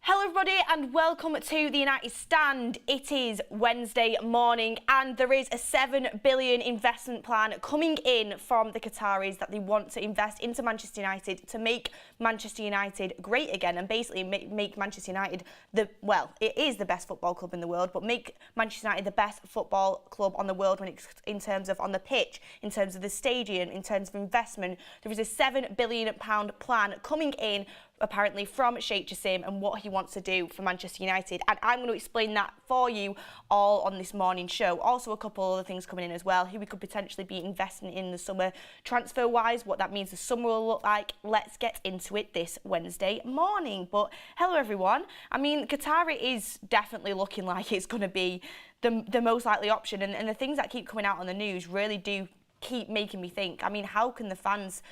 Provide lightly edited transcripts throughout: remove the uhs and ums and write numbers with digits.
Hello everybody and welcome to the United Stand. It is Wednesday morning and there is a $7 billion investment plan coming in from the Qataris that they want to invest into Manchester United to make Manchester United great again and basically make Manchester United it is the best football club in the world, but make Manchester United the best football club on the world when it's in terms of on the pitch, in terms of the stadium, in terms of investment. There is a £7 billion plan coming in apparently from Sheikh Jassim and what he wants to do for Manchester United, and I'm going to explain that for you all on this morning show. Also a couple other things coming in as well, who we could potentially be investing in the summer transfer wise, what that means the summer will look like. Let's get into it this Wednesday morning. But hello everyone. I mean, Qatar is definitely looking like it's going to be the most likely option, and the things that keep coming out on the news really do keep making me think. I mean, how can the fans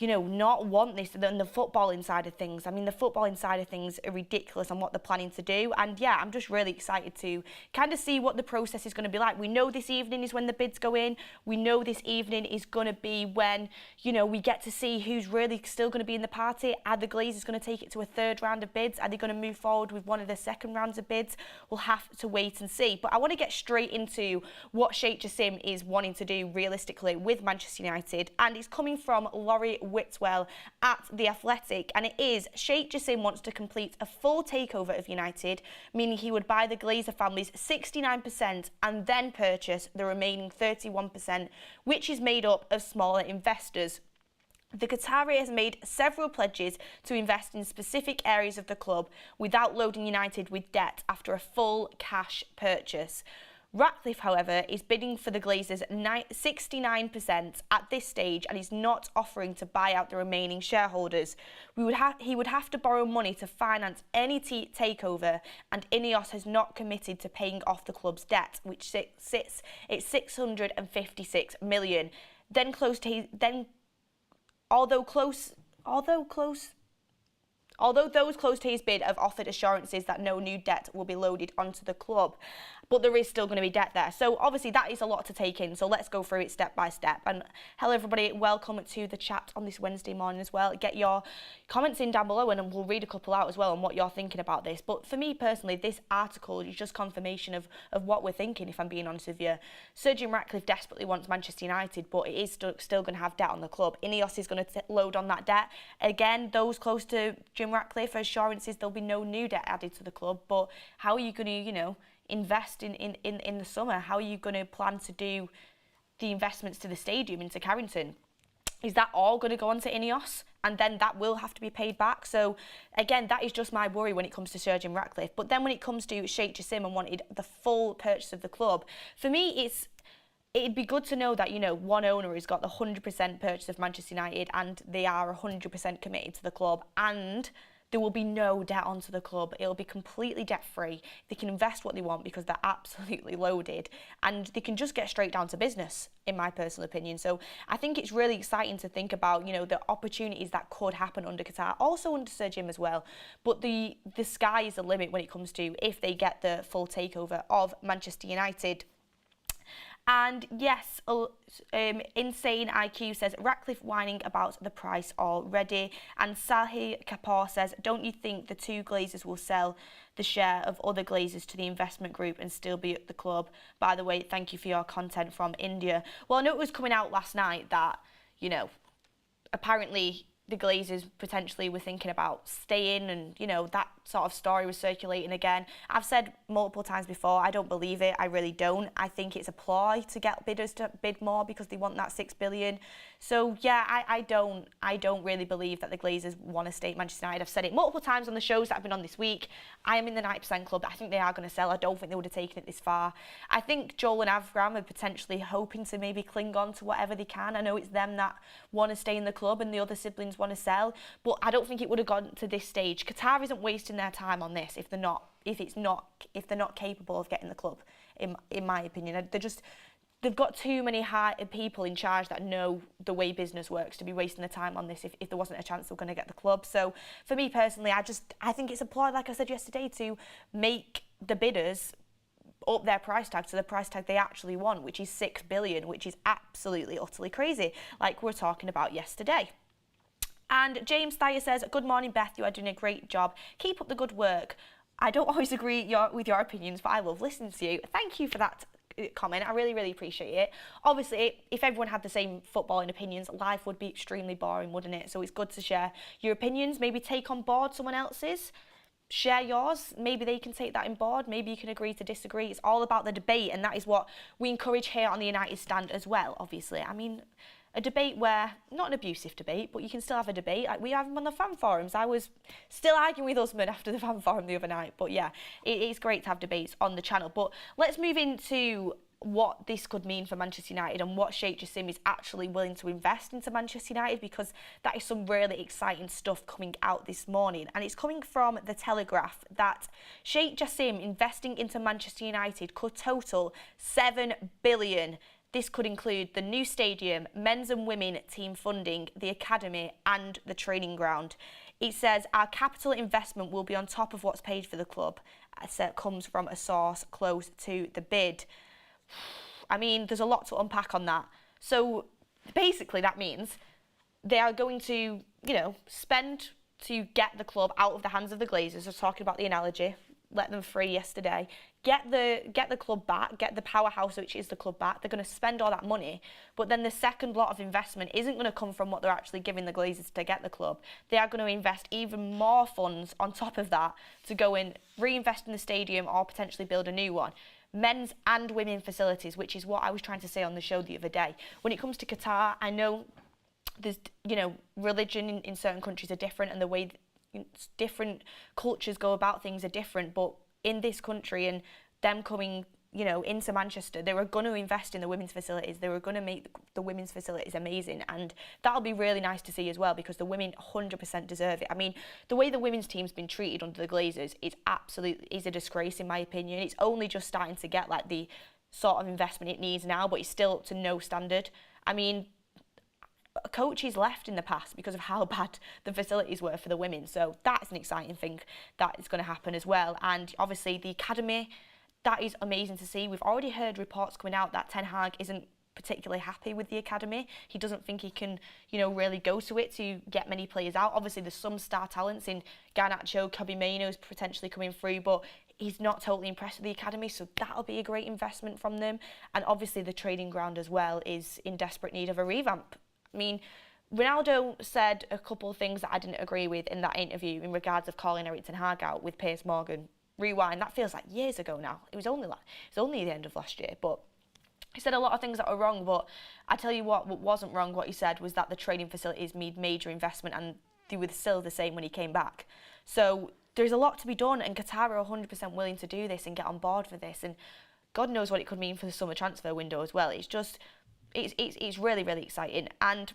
not want this than the footballing side of things? I mean, the footballing side of things are ridiculous on what they're planning to do. And yeah, I'm just really excited to kind of see what the process is going to be like. We know this evening is when the bids go in. We know this evening is going to be when, we get to see who's really still going to be in the party. Are the Glazers going to take it to a third round of bids? Are they going to move forward with one of the second rounds of bids? We'll have to wait and see. But I want to get straight into what Sheikh Jassim is wanting to do realistically with Manchester United. And it's coming from Laurie Whitwell at The Athletic, and it is: Sheikh Jassim wants to complete a full takeover of United, meaning he would buy the Glazer family's 69% and then purchase the remaining 31%, which is made up of smaller investors. The Qatari has made several pledges to invest in specific areas of the club without loading United with debt after a full cash purchase. Ratcliffe, however, is bidding for the Glazers 69% at this stage and is not offering to buy out the remaining shareholders. He would have to borrow money to finance any takeover, and Ineos has not committed to paying off the club's debt, which sits at $656 million. Although those close to his bid have offered assurances that no new debt will be loaded onto the club, but there is still going to be debt there. So obviously that is a lot to take in. So let's go through it step by step. And hello everybody, welcome to the chat on this Wednesday morning as well. Get your comments in down below and we'll read a couple out as well on what you're thinking about this. But for me personally, this article is just confirmation of what we're thinking, if I'm being honest with you. Sir Jim Ratcliffe desperately wants Manchester United, but it is still going to have debt on the club. Ineos is going to load on that debt. Again, those close to Jim Ratcliffe assurances there'll be no new debt added to the club. But how are you going to, invest in the summer? How are you going to plan to do the investments to the stadium into Carrington? Is that all going to go on to Ineos? And then that will have to be paid back. So again, that is just my worry when it comes to Sir Jim Ratcliffe. But then when it comes to Sheikh Jassim and wanted the full purchase of the club, for me it'd be good to know that, one owner has got the 100% purchase of Manchester United and they are 100% committed to the club, and there will be no debt onto the club. It'll be completely debt-free. They can invest what they want because they're absolutely loaded, and they can just get straight down to business, in my personal opinion. So I think it's really exciting to think about, the opportunities that could happen under Qatar, also under Sir Jim as well. But the sky is the limit when it comes to if they get the full takeover of Manchester United. And yes, Insane IQ says, Ratcliffe whining about the price already. And Sahi Kapoor says, don't you think the two Glazers will sell the share of other Glazers to the investment group and still be at the club? By the way, thank you for your content from India. Well, I know it was coming out last night that, apparently the Glazers potentially were thinking about staying, and that sort of story was circulating again. I've said multiple times before, I don't believe it. I really don't. I think it's a ploy to get bidders to bid more because they want that $6 billion. So yeah, I don't really believe that the Glazers want to stay at Manchester United. I've said it multiple times on the shows that I've been on this week. I am in the 90% club. I think they are going to sell. I don't think they would have taken it this far. I think Joel and Avram are potentially hoping to maybe cling on to whatever they can. I know it's them that want to stay in the club and the other siblings want to sell, but I don't think it would have gone to this stage. Qatar isn't wasting their time on this if they're not capable of getting the club, in my opinion. They've got too many people in charge that know the way business works to be wasting their time on this if there wasn't a chance they were going to get the club. So for me personally, I think it's a ploy, like I said yesterday, to make the bidders up their price tag to the price tag they actually want, which is $6 billion, which is absolutely utterly crazy, like we were talking about yesterday. And James Thayer says, good morning, Beth, you are doing a great job. Keep up the good work. I don't always agree with your opinions, but I love listening to you. Thank you for that comment. I really, really appreciate it. Obviously, if everyone had the same footballing opinions, life would be extremely boring, wouldn't it? So it's good to share your opinions, maybe take on board someone else's. Share yours. Maybe they can take that on board. Maybe you can agree to disagree. It's all about the debate, and that is what we encourage here on the United Stand as well, obviously. I mean, a debate where, not an abusive debate, but you can still have a debate. Like we have them on the fan forums. I was still arguing with Osimhen after the fan forum the other night. But yeah, it is great to have debates on the channel. But let's move into what this could mean for Manchester United and what Sheikh Jassim is actually willing to invest into Manchester United, because that is some really exciting stuff coming out this morning. And it's coming from The Telegraph that Sheikh Jassim investing into Manchester United could total $7 billion. This could include the new stadium, men's and women team funding, the academy and the training ground. It says our capital investment will be on top of what's paid for the club. It comes from a source close to the bid. I mean, there's a lot to unpack on that. So basically that means they are going to, spend to get the club out of the hands of the Glazers. I was talking about the analogy. Let them free yesterday. Get the club back, get the powerhouse which is the club back. They're going to spend all that money, but then the second lot of investment isn't going to come from what they're actually giving the Glazers to get the club. They are going to invest even more funds on top of that to go and reinvest in the stadium or potentially build a new one. Men's and women facilities, which is what I was trying to say on the show the other day. When it comes to Qatar, I know there's, religion in certain countries are different, and the way different cultures go about things are different, but in this country and them coming into Manchester, they were going to invest in the women's facilities. They were going to make the women's facilities amazing, and that'll be really nice to see as well, because the women 100% deserve it. I mean, the way the women's team's been treated under the Glazers is a disgrace in my opinion. It's only just starting to get like the sort of investment it needs now, but it's still up to no standard. I mean, coaches left in the past because of how bad the facilities were for the women, so that's an exciting thing that is going to happen as well. And obviously the academy, that is amazing to see. We've already heard reports coming out that Ten Hag isn't particularly happy with the academy. He doesn't think he can, really go to it to get many players out. Obviously there's some star talents in Garnacho, Kobe Mainoo's potentially coming through, but he's not totally impressed with the academy, so that'll be a great investment from them. And obviously the training ground as well is in desperate need of a revamp. I mean, Ronaldo said a couple of things that I didn't agree with in that interview in regards of calling Erik ten Hag out with Piers Morgan. Rewind, that feels like years ago now. It was only the end of last year, but he said a lot of things that were wrong. But I tell you what wasn't wrong, what he said was that the training facilities made major investment, and they were still the same when he came back. So there's a lot to be done, and Qatar are 100% willing to do this and get on board for this, and God knows what it could mean for the summer transfer window as well. It's really, really exciting. And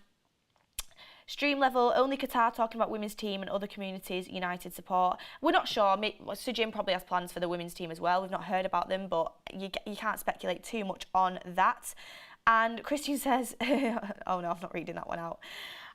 stream level, only Qatar talking about women's team and other communities United support. We're not sure. Sir Jim probably has plans for the women's team as well. We've not heard about them, but you can't speculate too much on that. And Christian says, oh no, I'm not reading that one out.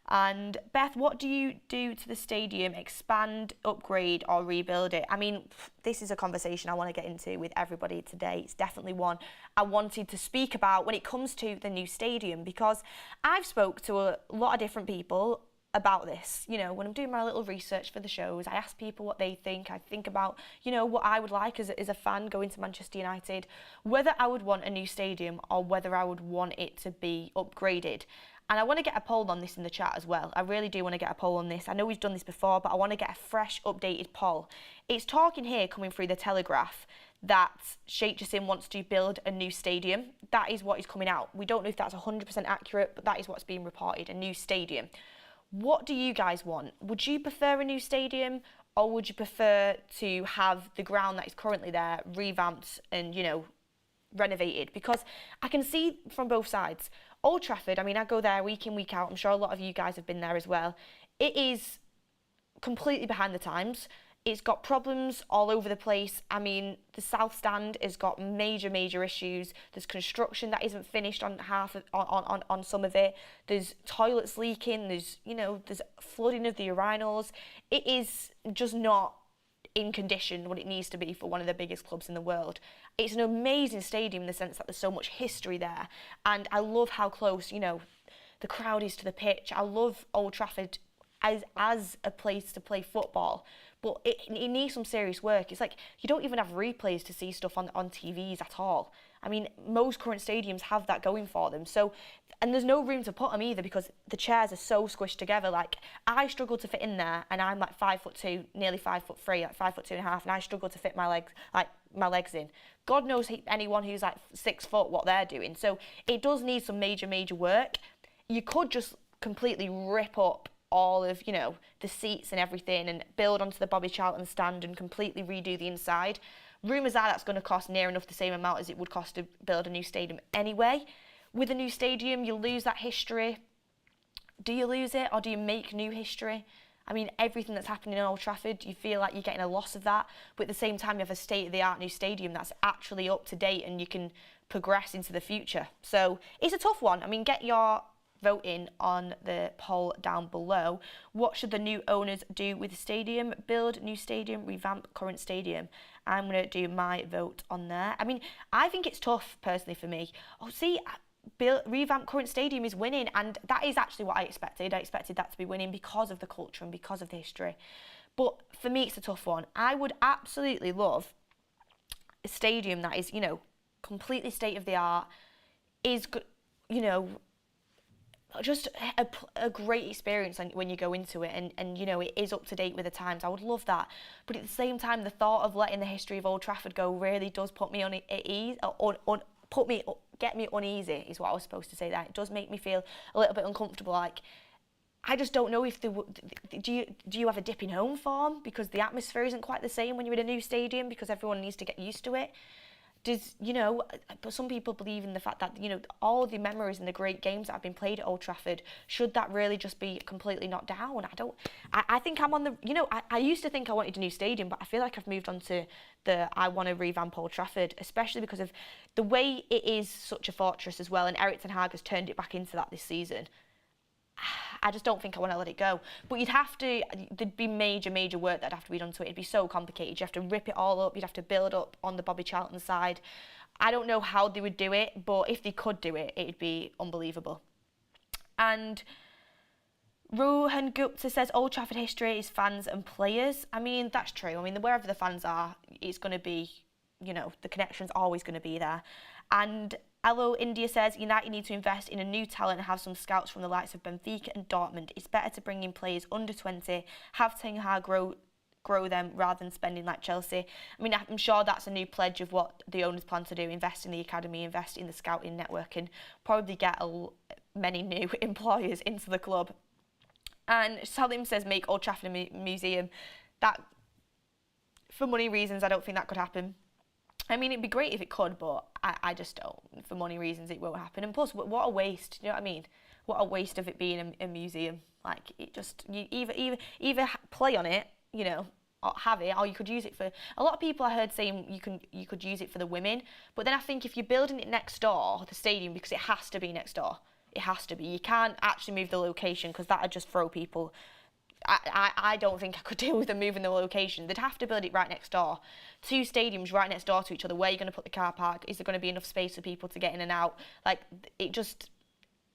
And Beth, what do you do to the stadium? Expand, upgrade or rebuild it? I mean, this is a conversation I want to get into with everybody today. It's definitely one I wanted to speak about when it comes to the new stadium, because I've spoke to a lot of different people about this. When I'm doing my little research for the shows, I ask people what they think. I think about, what I would like as a fan going to Manchester United, whether I would want a new stadium or whether I would want it to be upgraded. And I want to get a poll on this in the chat as well. I really do want to get a poll on this. I know we've done this before, but I want to get a fresh, updated poll. It's talking here, coming through the Telegraph, that Sheikh Jassim wants to build a new stadium. That is what is coming out. We don't know if that's 100% accurate, but that is what's being reported, a new stadium. What do you guys want? Would you prefer a new stadium, or would you prefer to have the ground that is currently there revamped and, renovated? Because I can see from both sides. Old Trafford, I mean, I go there week in, week out. I'm sure a lot of you guys have been there as well. It is completely behind the times. It's got problems all over the place. I mean, the South Stand has got major issues. There's construction that isn't finished on on some of it. There's toilets leaking. There's flooding of the urinals. It is just not in condition what it needs to be for one of the biggest clubs in the world. It's an amazing stadium in the sense that there's so much history there, and I love how close the crowd is to the pitch. I love Old Trafford as a place to play football, but it needs some serious work. It's like you don't even have replays to see stuff on TVs at all. I mean, most current stadiums have that going for them. So, and there's no room to put them either because the chairs are so squished together. Like, I struggle to fit in there, and I'm like 5'2", nearly 5'3", like 5'2.5", and I struggle to fit my legs in. God knows anyone who's like 6 foot what they're doing. So it does need some major work. You could just completely rip up all of, you know, the seats and everything and build onto the Bobby Charlton stand and completely redo the inside. Rumours are that's going to cost near enough the same amount as it would cost to build a new stadium anyway. With a new stadium, you lose that history. Do you lose it, or do you make new history? I mean, everything that's happening in Old Trafford, you feel like you're getting a loss of that, but at the same time you have a state-of-the-art new stadium that's actually up to date and you can progress into the future. So it's a tough one. I mean, get your vote in on the poll down below. What should the new owners do with the stadium? Build new stadium, revamp current stadium. I'm going to do my vote on there. I mean, I think it's tough personally for me. Revamp current stadium is winning, and that is actually what I expected. I expected that to be winning because of the culture and because of the history. But for me, it's a tough one. I would absolutely love a stadium that is, you know, completely state of the art, is, you know, just a great experience when you go into it, and you know, it is up to date with the times. I would love that, but at the same time, the thought of letting the history of Old Trafford go really does put me on ease, get me uneasy is what I was supposed to say there. It does make me feel a little bit uncomfortable. Like, I just don't know if do you have a dip in home form because the atmosphere isn't quite the same when you're in a new stadium because everyone needs to get used to it. You know, but some people believe in the fact that, you know, all the memories and the great games that have been played at Old Trafford, should that really just be completely knocked down? I think I'm on the, you know, I used to think I wanted a new stadium, but I feel like I've moved on to I want to revamp Old Trafford, especially because of the way it is such a fortress as well, and Erik ten Hag has turned it back into that this season. I just don't think I want to let it go. But there'd be major work that'd have to be done to it. It'd be so complicated. You have to rip it all up. You'd have to build up on the Bobby Charlton side. I don't know how they would do it, but if they could do it, it'd be unbelievable. And Rohan Gupta says Old Trafford history is fans and players. I mean, that's true. I mean, wherever the fans are, it's going to be, you know, the connection's always going to be there. And Hello India says United need to invest in a new talent and have some scouts from the likes of Benfica and Dortmund. It's better to bring in players under 20, have Ten Hag grow them rather than spending like Chelsea. I mean, I'm sure that's a new pledge of what the owners plan to do: invest in the academy, invest in the scouting network, and probably get many new employers into the club. And Salim says make Old Trafford a museum. That, for money reasons, I don't think that could happen. I mean, it'd be great if it could, but I just don't. For money reasons, it won't happen. And plus, what a waste, you know what I mean? What a waste of it being a museum. Like, it just, you either play on it, you know, or have it, or you could use it for, a lot of people I heard saying you could use it for the women, but then I think if you're building it next door, the stadium, because it has to be next door, it has to be. You can't actually move the location because that would just throw people. I don't think I could deal with them moving the location. They'd have to build it right next door. 2 stadiums right next door to each other. Where are you going to put the car park? Is there going to be enough space for people to get in and out? Like, it just,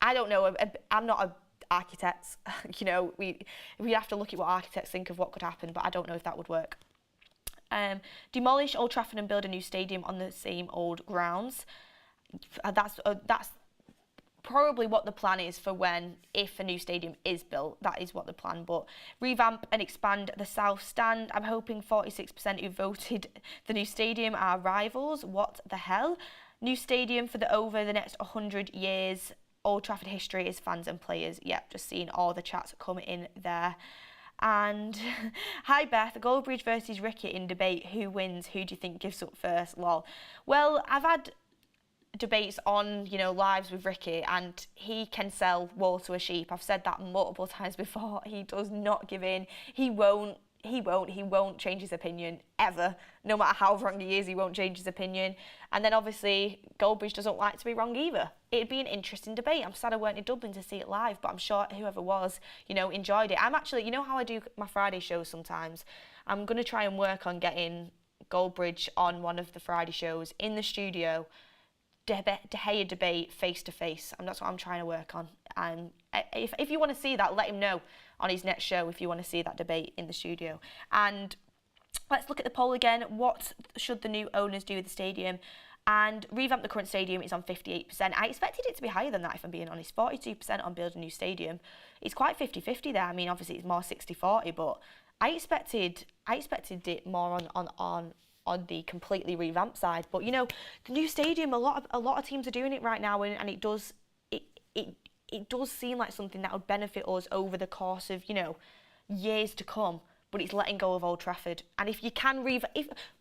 I don't know. I'm not an architect. You know, we have to look at what architects think of what could happen, but I don't know if that would work. Demolish Old Trafford and build a new stadium on the same old grounds. That's probably what the plan is for if a new stadium is built. That is what the plan. But revamp and expand the South Stand. I'm hoping 46% who voted the new stadium are rivals. What the hell? New stadium for over the next 100 years. Old Trafford history is fans and players. Yep, just seeing all the chats come in there. And hi Beth, Goldbridge versus Ricky in debate. Who wins? Who do you think gives up first? Lol. Well, I've had debates on, you know, lives with Ricky, and he can sell wool to a sheep. I've said that multiple times before. He does not give in. He won't change his opinion ever. No matter how wrong he is, he won't change his opinion. And then obviously Goldbridge doesn't like to be wrong either. It'd be an interesting debate. I'm sad I weren't in Dublin to see it live, but I'm sure whoever was, you know, enjoyed it. I'm actually, you know how I do my Friday shows sometimes? I'm going to try and work on getting Goldbridge on one of the Friday shows in the studio, De Gea debate face to face, and that's what I'm trying to work on. And if you want to see that, let him know. on his next show if you want to see that debate in the studio. And let's look at the poll again. What should the new owners do with the stadium? And revamp the current stadium is on 58%. I expected it to be higher than that, if I'm being honest. 42% on build a new stadium. It's quite 50-50 there. I mean, obviously it's more 60-40, but I expected it more on the completely revamped side. But you know, the new stadium, a lot of teams are doing it right now, and it does seem like something that would benefit us over the course of, you know, years to come. But it's letting go of Old Trafford. And if you can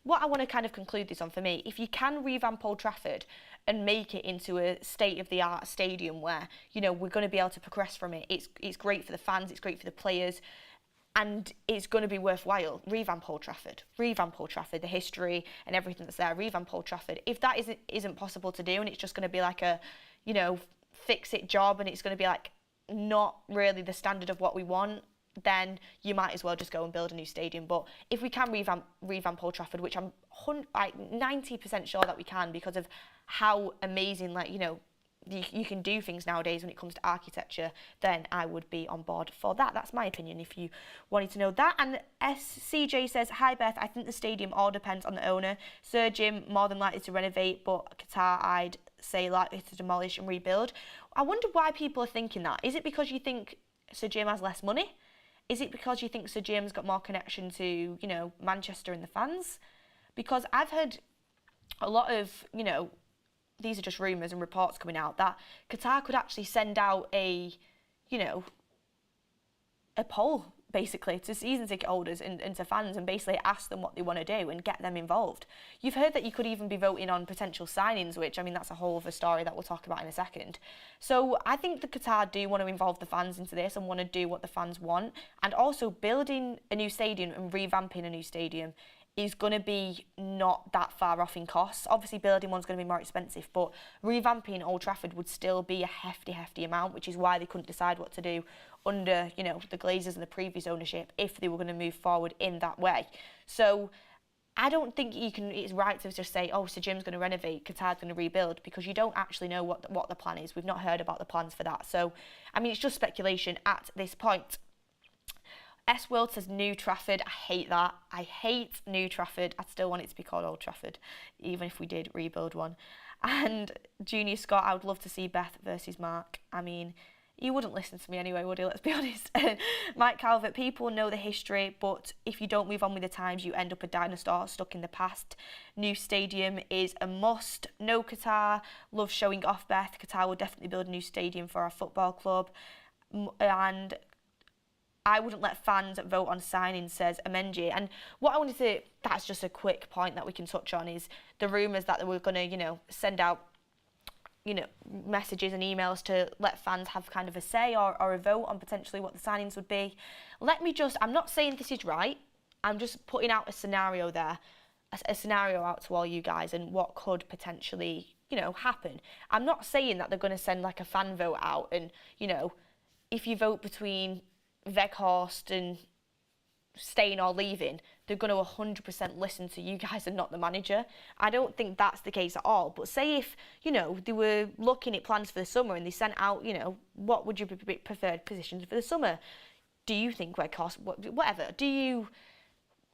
what I want to kind of conclude this on for me, if you can revamp Old Trafford and make it into a state-of-the-art stadium where, you know, we're going to be able to progress from it, it's great for the fans, it's great for the players, and it's going to be worthwhile. Revamp Old Trafford, the history and everything that's there. Revamp Old Trafford. If that isn't possible to do, and it's just going to be like a, you know, fix-it job, and it's going to be like not really the standard of what we want, then you might as well just go and build a new stadium. But if we can revamp Old Trafford, which I'm like 90% sure that we can, because of how amazing, like, you know, you can do things nowadays when it comes to architecture, then I would be on board for that. That's my opinion, if you wanted to know that. And SCJ says, hi Beth, I think the stadium all depends on the owner. Sir Jim, more than likely to renovate, but Qatar, I'd say likely to demolish and rebuild. I wonder why people are thinking that. Is it because you think Sir Jim has less money? Is it because you think Sir Jim's got more connection to, you know, Manchester and the fans? Because I've heard a lot of, you know, these are just rumours and reports coming out, that Qatar could actually send out a, you know, a poll, basically, to season ticket holders and to fans, and basically ask them what they want to do and get them involved. You've heard that you could even be voting on potential signings, which, I mean, that's a whole other story that we'll talk about in a second. So I think the Qatar do want to involve the fans into this and want to do what the fans want. And also, building a new stadium and revamping a new stadium is going to be not that far off in costs. Obviously, building one's going to be more expensive, but revamping Old Trafford would still be a hefty amount, which is why they couldn't decide what to do under, you know, the Glazers and the previous ownership if they were going to move forward in that way. So I don't think it's right to just say, oh, Sir Jim's going to renovate, Qatar's going to rebuild, because you don't actually know what the plan is. We've not heard about the plans for that. So, I mean, it's just speculation at this point. S World says New Trafford. I hate that. I hate New Trafford. I still want it to be called Old Trafford, even if we did rebuild one. And Junior Scott, I would love to see Beth versus Mark. I mean, he wouldn't listen to me anyway, would he? Let's be honest. Mike Calvert, people know the history, but if you don't move on with the times, you end up a dinosaur stuck in the past. New stadium is a must. No Qatar. Love showing off, Beth. Qatar will definitely build a new stadium for our football club. And I wouldn't let fans vote on signings, says Amenji. And what I wanted to, that's just a quick point that we can touch on, is the rumours that they were going to, you know, send out, you know, messages and emails to let fans have kind of a say or a vote on potentially what the signings would be. I'm not saying this is right, I'm just putting out a scenario there, a scenario out to all you guys and what could potentially, you know, happen. I'm not saying that they're going to send like a fan vote out and, you know, if you vote between Weghorst and staying or leaving, they're going to 100% listen to you guys and not the manager. I don't think that's the case at all. But say if, you know, they were looking at plans for the summer and they sent out, you know, what would your preferred positions for the summer? Do you think Weghorst, whatever,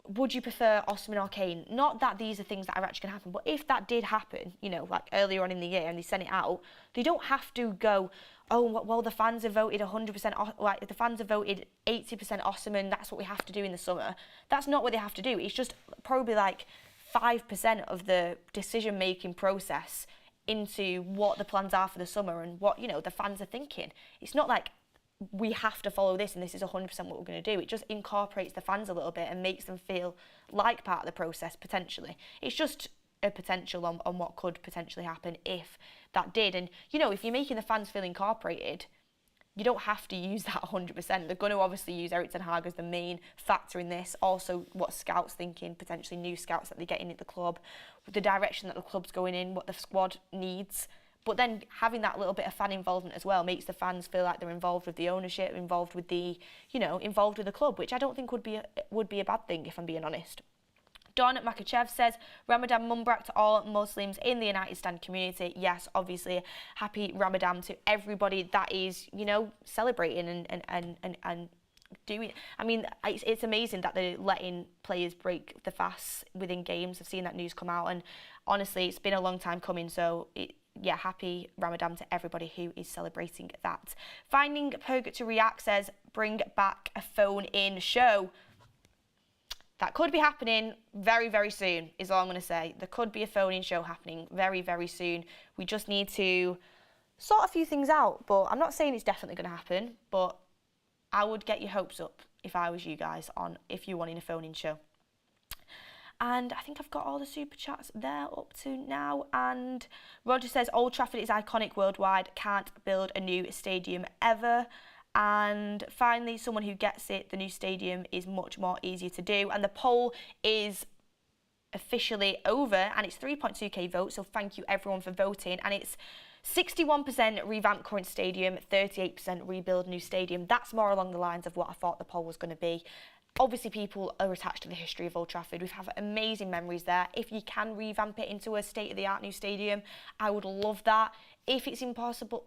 would you prefer Osimhen or Kane? Not that these are things that are actually going to happen, but if that did happen, you know, like earlier on in the year and they sent it out, they don't have to go, oh, well, the fans have voted 100%, like the fans have voted 80% Osimhen, that's what we have to do in the summer. That's not what they have to do. It's just probably like 5% of the decision-making process into what the plans are for the summer and what, you know, the fans are thinking. It's not like we have to follow this and this is 100% what we're going to do. It just incorporates the fans a little bit and makes them feel like part of the process, potentially. It's just a potential on what could potentially happen if that did. And, you know, if you're making the fans feel incorporated, you don't have to use that 100%. They're going to obviously use Erik ten Hag as the main factor in this. Also, what scouts thinking, potentially new scouts that they get in at the club, the direction that the club's going in, what the squad needs. But then having that little bit of fan involvement as well makes the fans feel like they're involved with the ownership, involved with the, you know, involved with the club, which I don't think would be a bad thing, if I'm being honest. Don Makachev says, Ramadan Mubarak to all Muslims in the United Stand community. Yes, obviously, happy Ramadan to everybody that is, you know, celebrating and doing. I mean, it's amazing that they're letting players break the fast within games. I've seen that news come out, and honestly, it's been a long time coming. So yeah, happy Ramadan to everybody who is celebrating that. Finding Purgatory React says, bring back a phone-in show. That could be happening very, very soon, is all I'm going to say. There could be a phone-in show happening very, very soon. We just need to sort a few things out, but I'm not saying it's definitely going to happen, but I would get your hopes up if I was you guys on if you're wanting a phone-in show. And I think I've got all the super chats there up to now. And Roger says, Old Trafford is iconic worldwide. Can't build a new stadium ever. And finally, someone who gets it, the new stadium is much more easier to do. And the poll is officially over, and it's 3.2k votes. So thank you everyone for voting. And it's 61% revamp current stadium, 38% rebuild new stadium. That's more along the lines of what I thought the poll was going to be. Obviously, people are attached to the history of Old Trafford. We have amazing memories there. If you can revamp it into a state-of-the-art new stadium, I would love that. If it's impossible,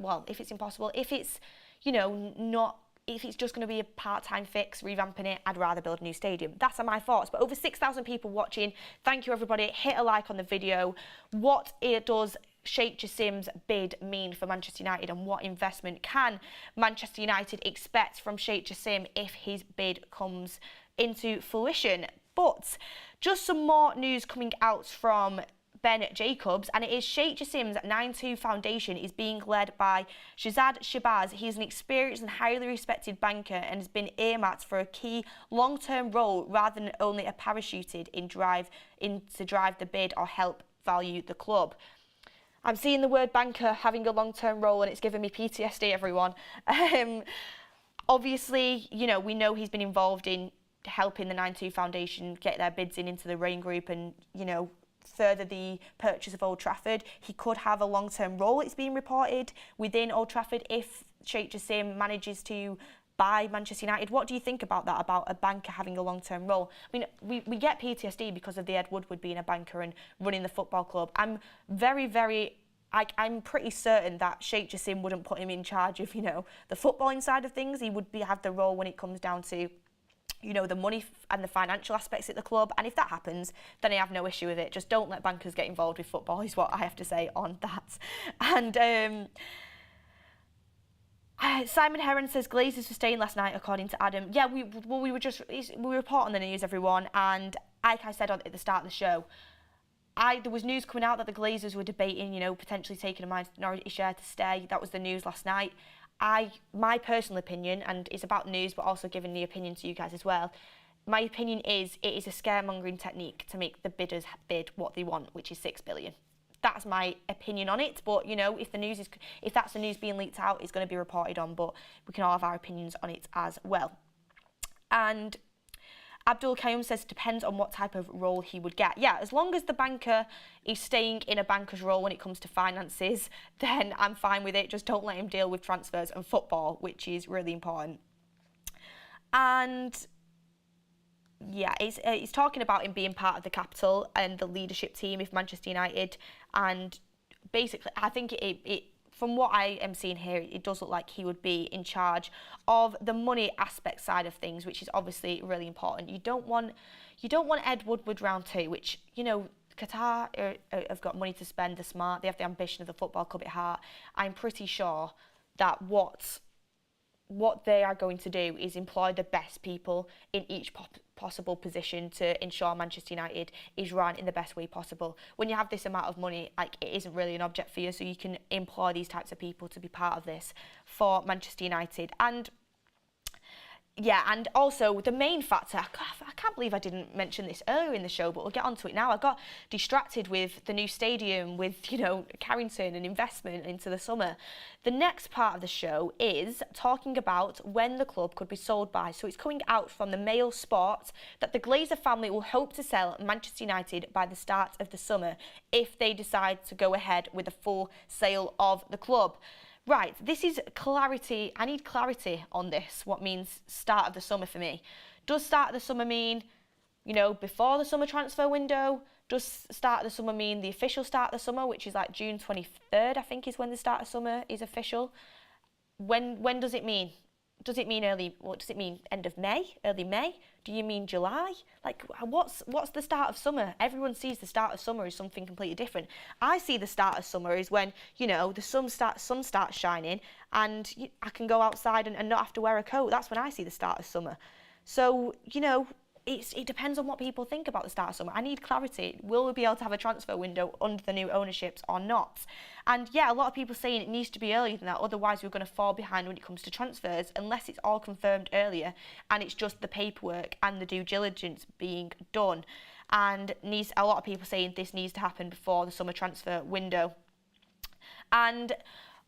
if it's, you know, not, if it's just going to be a part-time fix, revamping it, I'd rather build a new stadium. That's my thoughts. But over 6,000 people watching. Thank you, everybody. Hit a like on the video. What does Sheikh Jassim's bid mean for Manchester United, and what investment can Manchester United expect from Sheikh Jassim if his bid comes into fruition? But just some more news coming out from Ben Jacobs, and it is Sheikh Jassim's 9-2 Foundation is being led by Shahzad Shabazz. He's an experienced and highly respected banker and has been earmarked for a key long-term role rather than only a parachuted in to drive the bid or help value the club. I'm seeing the word banker having a long-term role, and it's giving me PTSD, everyone. Obviously, you know, we know he's been involved in helping the 9-2 Foundation get their bids into the Rain Group and, you know, further the purchase of Old Trafford. He could have a long-term role, it's being reported, within Old Trafford if Sheikh Jassim manages to buy Manchester United. What do you think about that, about a banker having a long-term role? I mean, we get PTSD because of the Ed Woodward being a banker and running the football club. I'm I'm pretty certain that Sheikh Jassim wouldn't put him in charge of, you know, the footballing side of things. He would have the role when it comes down to, you know, the money and the financial aspects at the club. And if that happens, then I have no issue with it. Just don't let bankers get involved with football is what I have to say on that. And Simon Heron says Glazers were staying last night, according to Adam. Yeah, we report on the news, everyone. And like I said at the start of the show, there was news coming out that the Glazers were debating, you know, potentially taking a minority share to stay. That was the news last night. My personal opinion, and it's about news but also giving the opinion to you guys as well, my opinion is it is a scaremongering technique to make the bidders bid what they want, which is 6 billion. That's my opinion on it, but you know, if that's the news being leaked out, it's going to be reported on, but we can all have our opinions on it as well. And Abdul Qayyum says it depends on what type of role he would get. Yeah, as long as the banker is staying in a banker's role when it comes to finances, then I'm fine with it. Just don't let him deal with transfers and football, which is really important. And yeah, it's talking about him being part of the capital and the leadership team of Manchester United. And basically, I think from what I am seeing here, it does look like he would be in charge of the money aspect side of things, which is obviously really important. You don't want Ed Woodward round two, which, you know, Qatar have got money to spend, they're smart, they have the ambition of the football club at heart. I'm pretty sure that what they are going to do is employ the best people in each possible position to ensure Manchester United is run in the best way possible. When you have this amount of money, like, it isn't really an object for you, so you can employ these types of people to be part of this for Manchester United. And yeah, and also the main factor, I can't believe I didn't mention this earlier in the show, but we'll get onto it now. I got distracted with the new stadium, with, you know, Carrington and investment into the summer. The next part of the show is talking about when the club could be sold by. So it's coming out from the Mail Sport that the Glazer family will hope to sell Manchester United by the start of the summer if they decide to go ahead with a full sale of the club. Right, this is clarity. I need clarity on this, what means start of the summer for me. Does start of the summer mean, you know, before the summer transfer window? Does start of the summer mean the official start of the summer, which is like June 23rd, I think is when the start of summer is official? When does it mean? does it mean what does it mean end of May, early May? Do you mean July? Like, what's the start of summer? Everyone sees the start of summer as something completely different. I see the start of summer is when, you know, the sun starts shining and I can go outside and not have to wear a coat. That's when I see the start of summer. So, you know, it depends on what people think about the start of summer. I need clarity. Will we be able to have a transfer window under the new ownerships or not? And yeah, a lot of people saying it needs to be earlier than that, otherwise we're going to fall behind when it comes to transfers, unless it's all confirmed earlier and it's just the paperwork and the due diligence being done. And a lot of people saying this needs to happen before the summer transfer window. And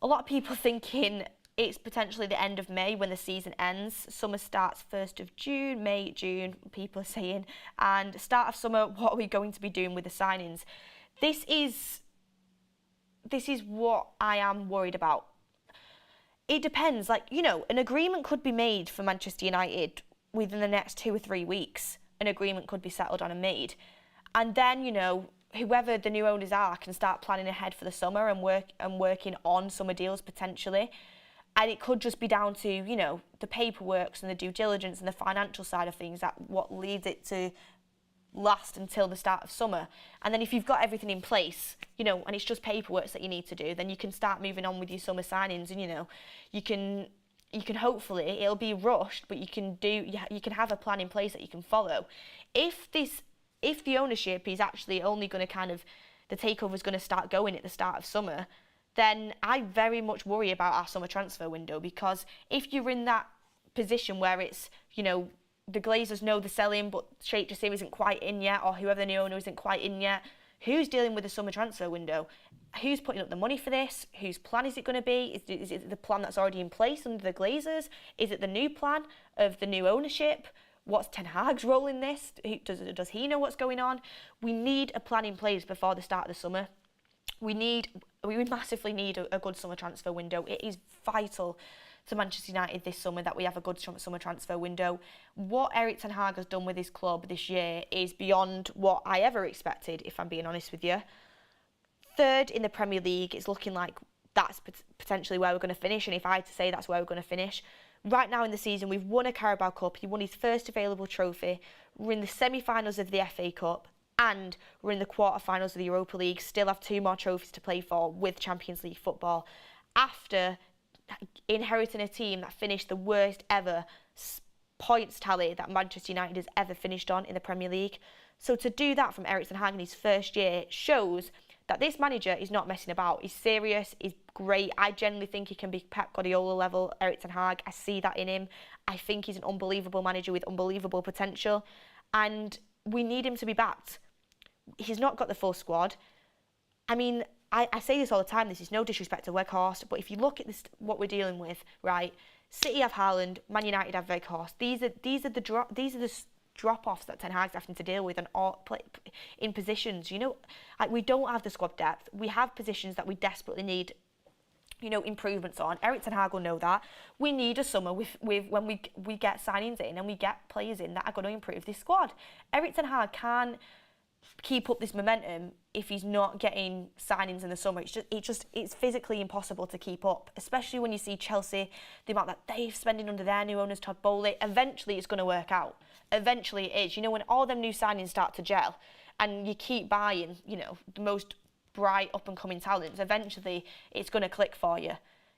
a lot of people thinking it's potentially the end of May when the season ends. Summer starts 1st of June, May, June, people are saying. And start of summer, what are we going to be doing with the signings? This is what I am worried about. It depends. Like, you know, an agreement could be made for Manchester United within the next 2 or 3 weeks. An agreement could be settled on and made. And then, you know, whoever the new owners are can start planning ahead for the summer and working on summer deals potentially. And it could just be down to, you know, the paperwork and the due diligence and the financial side of things, that what leads it to last until the start of summer. And then if you've got everything in place, you know, and it's just paperwork that you need to do, then you can start moving on with your summer signings. And, you know, you can hopefully, it'll be rushed, but you can have a plan in place that you can follow. If the ownership is actually only going to the takeover is going to start going at the start of summer, then I very much worry about our summer transfer window, because if you're in that position where it's, you know, the Glazers know they're selling, but Sheikh Jassim isn't quite in yet, or whoever the new owner isn't quite in yet, who's dealing with the summer transfer window? Who's putting up the money for this? Whose plan is it going to be? Is it the plan that's already in place under the Glazers? Is it the new plan of the new ownership? What's Ten Hag's role in this? Does he know what's going on? We need a plan in place before the start of the summer. We massively need a good summer transfer window. It is vital to Manchester United this summer that we have a good summer transfer window. What Erik Ten Hag has done with his club this year is beyond what I ever expected, if I'm being honest with you. 3rd in the Premier League, it's looking like that's potentially where we're going to finish, and if I had to say, that's where we're going to finish. Right now in the season, we've won a Carabao Cup. He won his first available trophy. We're in the semi-finals of the FA Cup, and we're in the quarter-finals of the Europa League. Still have 2 more trophies to play for with Champions League football, after inheriting a team that finished the worst ever points tally that Manchester United has ever finished on in the Premier League. So to do that from Erik Ten Hag in his first year shows that this manager is not messing about. He's serious, he's great. I genuinely think he can be Pep Guardiola level Erik Ten Hag. I see that in him. I think he's an unbelievable manager with unbelievable potential, and we need him to be backed. He's not got the full squad. I mean, I say this all the time, this is no disrespect to Weghorst, but if you look at this, what we're dealing with, right? City have Haaland, Man United have Weghorst. These are the drop-offs that Ten Hag's having to deal with in positions. You know, like, we don't have the squad depth. We have positions that we desperately need, you know, improvements on. Erik Ten Hag will know that. We need a summer with when we get signings in and we get players in that are going to improve this squad. Erik Ten Hag can't keep up this momentum if he's not getting signings in the summer. It's physically impossible to keep up, especially when you see Chelsea, the amount that they're spending under their new owners, Todd Bowley. Eventually it's going to work out. Eventually it is. You know, when all them new signings start to gel and you keep buying, you know, the most bright up-and-coming talents, eventually it's going to click for you.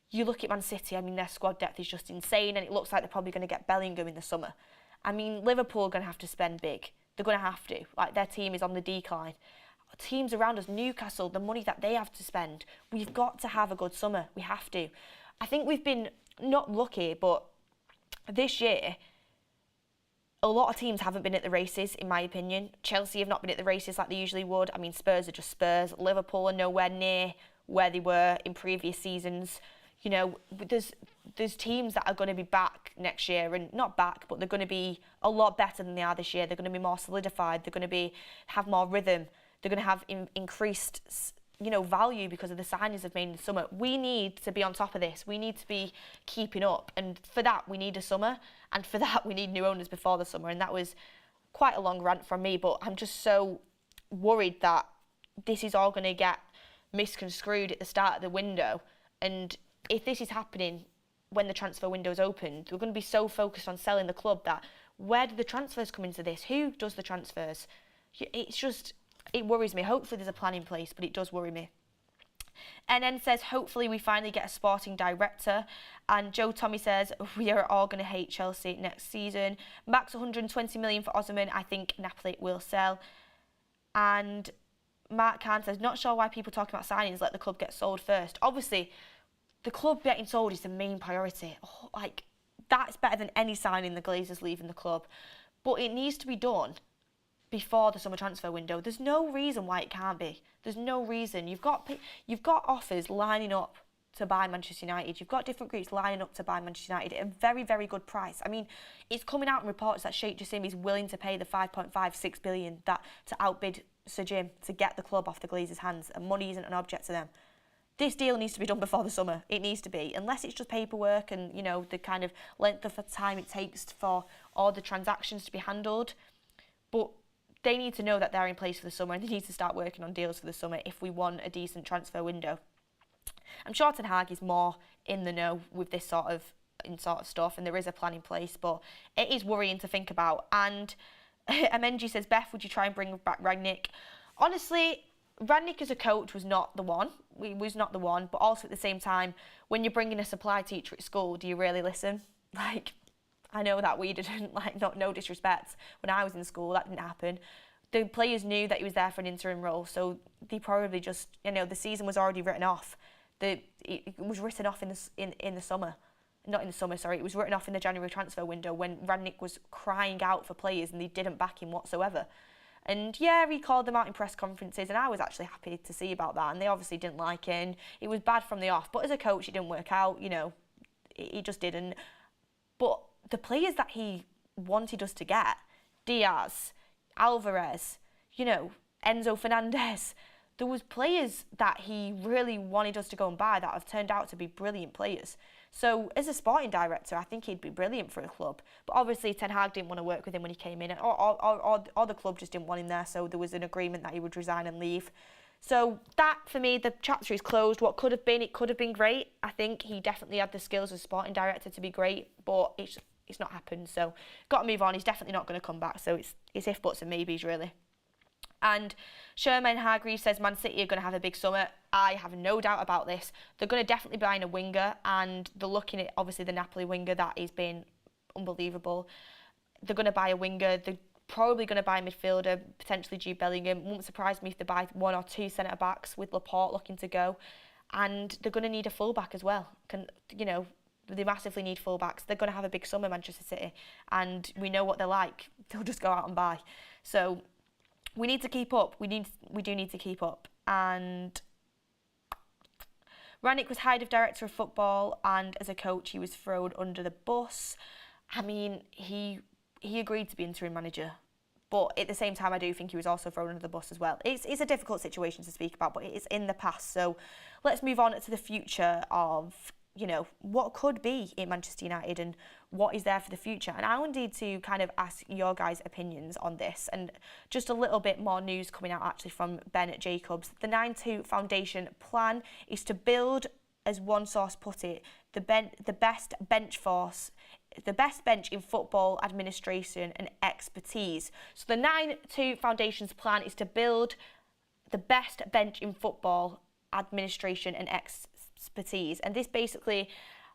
You look at Man City, I mean, their squad depth is just insane, and it looks like they're probably going to get Bellingham in the summer. I mean, Liverpool are going to have to spend big. They're going to have to. Like, their team is on the decline. Teams around us, Newcastle, the money that they have to spend, we've got to have a good summer. We have to. I think we've been not lucky, but this year, a lot of teams haven't been at the races, in my opinion. Chelsea have not been at the races like they usually would. I mean, Spurs are just Spurs. Liverpool are nowhere near where they were in previous seasons. You know, there's teams that are going to be back next year, and not back, but they're going to be a lot better than they are this year. They're going to be more solidified. They're going to have more rhythm. They're going to have increased, you know, value because of the signings they've made in the summer. We need to be on top of this. We need to be keeping up, and for that we need a summer, and for that we need new owners before the summer. And that was quite a long rant from me, but I'm just so worried that this is all going to get misconstrued at the start of the window. And if this is happening when the transfer window's opened. We're going to be so focused on selling the club that where do the transfers come into this? Who does the transfers? It's just, it worries me. Hopefully there's a plan in place, but it does worry me. NN says, hopefully we finally get a sporting director. And Joe Tommy says, we are all going to hate Chelsea next season. Max 120 million for Osimhen. I think Napoli will sell. And Mark Khan says, not sure why people talking about signings let the club get sold first. Obviously, the club getting sold is the main priority. Oh, like, that's better than any signing the Glazers leaving the club. But it needs to be done before the summer transfer window. There's no reason why it can't be. There's no reason. You've got offers lining up to buy Manchester United. You've got different groups lining up to buy Manchester United at a very, very good price. I mean, it's coming out in reports that Sheikh Jassim is willing to pay the 5.56 billion that to outbid Sir Jim to get the club off the Glazers' hands, and money isn't an object to them. This deal needs to be done before the summer. It needs to be, unless it's just paperwork and, you know, the kind of length of time it takes for all the transactions to be handled. But they need to know that they're in place for the summer, and they need to start working on deals for the summer if we want a decent transfer window. I'm sure Ten Hag is more in the know with this sort of stuff, and there is a plan in place, but it is worrying to think about. And Amenji says, Beth, would you try and bring back Rangnick? Honestly, Rangnick as a coach was not the one. He was not the one, but also at the same time, when you're bringing a supply teacher at school, do you really listen? Like, I know that we didn't, like, not no disrespect. When I was in school, that didn't happen. The players knew that he was there for an interim role, so they probably just, you know, the season was already written off. It was written off in the summer. Not in the summer, sorry. It was written off in the January transfer window when Rangnick was crying out for players and they didn't back him whatsoever. And yeah, he called them out in press conferences, and I was actually happy to see about that. And they obviously didn't like him. It was bad from the off, but as a coach, it didn't work out. You know, he just didn't. But the players that he wanted us to get, Diaz, Alvarez, you know, Enzo Fernandez, there was players that he really wanted us to go and buy that have turned out to be brilliant players. So as a sporting director, I think he'd be brilliant for a club. But obviously Ten Hag didn't want to work with him when he came in, or the club just didn't want him there, so there was an agreement that he would resign and leave. So that, for me, the chapter is closed. What could have been, it could have been great. I think he definitely had the skills as a sporting director to be great, but it's not happened. So got to move on. He's definitely not going to come back. So it's if, buts and maybes, really. And Sherman Hargreaves says Man City are going to have a big summer. I have no doubt about this. They're going to definitely buy in a winger, and they're looking at, obviously, the Napoli winger that has been unbelievable. They're going to buy a winger. They're probably going to buy a midfielder, potentially Jude Bellingham. Wouldn't surprise me if they buy one or two centre-backs with Laporte looking to go. And they're going to need a full-back as well. They massively need full-backs. They're going to have a big summer, Manchester City. And we know what they're like. They'll just go out and buy. So we need to keep up. We do need to keep up. And Rangnick was hired as director of football, and as a coach, he was thrown under the bus. I mean, he agreed to be interim manager, but at the same time, I do think he was also thrown under the bus as well. It's a difficult situation to speak about, but it's in the past. So let's move on to the future of, you know, what could be in Manchester United and what is there for the future. And I wanted to kind of ask your guys' opinions on this, and just a little bit more news coming out actually from Ben Jacobs. The 9-2 Foundation plan is to build, as one source put it, the best bench in football administration and expertise. So the 9-2 Foundation's plan is to build the best bench in football administration and expertise. And this basically,